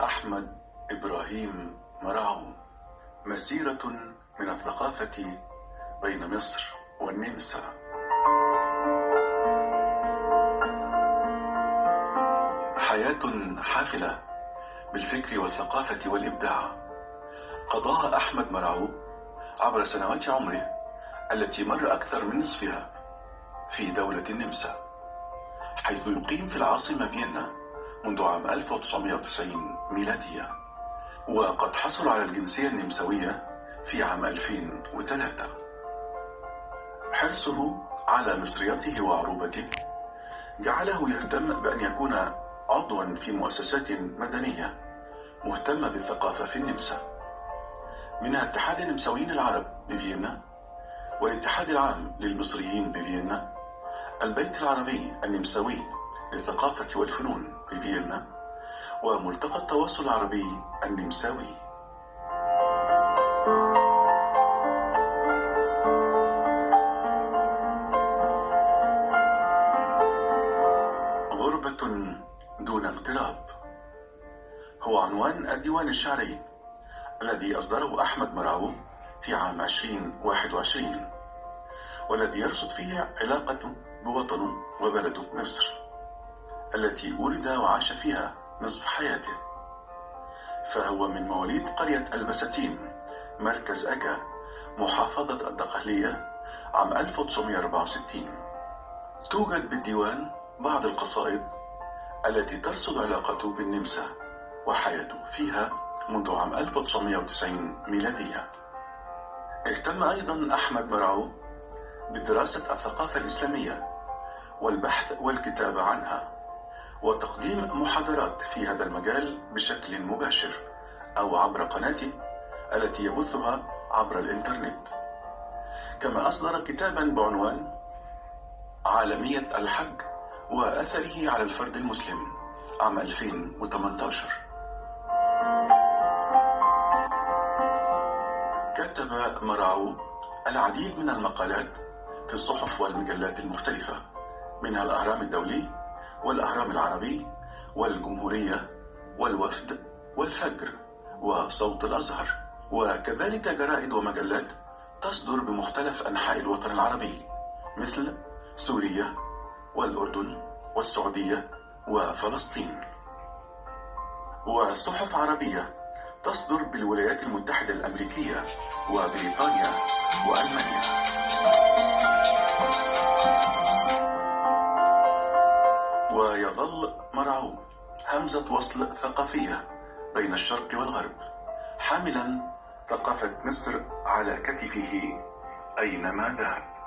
أحمد إبراهيم مرعو. مسيرة من الثقافة بين مصر والنمسا. حياة حافلة بالفكر والثقافة والإبداع قضاها أحمد مرعو عبر سنوات عمره التي مر أكثر من نصفها في دولة النمسا، حيث يقيم في العاصمة فيينا منذ عام 1990 ميلادية، وقد حصل على الجنسية النمساوية في عام 2003. حرصه على مصريته وعروبته جعله يهتم بأن يكون عضوا في مؤسسات مدنية مهتمة بالثقافة في النمسا، منها اتحاد النمساويين العرب بفيينا، والاتحاد العام للمصريين بفيينا، البيت العربي النمساوي للثقافة والفنون بفيينا، وملتقى التواصل العربي النمساوي. غربة دون اغتراب هو عنوان الديوان الشعري الذي أصدره أحمد مرعو في عام 2021، والذي يرصد فيه علاقته بوطنه وبلده مصر التي ولد وعاش فيها نصف حياته. فهو من مواليد قرية البساتين مركز أكا محافظة الدقهلية عام 1964. توجد بالديوان بعض القصائد التي ترصد علاقته بالنمسا وحياته فيها منذ عام 1990 ميلادية. اهتم أيضا أحمد مرعو بدراسة الثقافة الإسلامية والبحث والكتابة عنها وتقديم محاضرات في هذا المجال بشكل مباشر أو عبر قناته التي يبثها عبر الإنترنت. كما أصدر كتابا بعنوان عالمية الحج وأثره على الفرد المسلم عام 2018. كتب مرعو العديد من المقالات في الصحف والمجلات المختلفة، منها الأهرام الدولي والأهرام العربي والجمهورية والوفد والفجر وصوت الأزهر، وكذلك جرائد ومجلات تصدر بمختلف أنحاء الوطن العربي مثل سوريا والأردن والسعودية وفلسطين، وصحف عربية تصدر بالولايات المتحدة الأمريكية وبريطانيا وألمانيا. ويظل مرعو همزة وصل ثقافية بين الشرق والغرب، حاملا ثقافة مصر على كتفه أينما ذهب.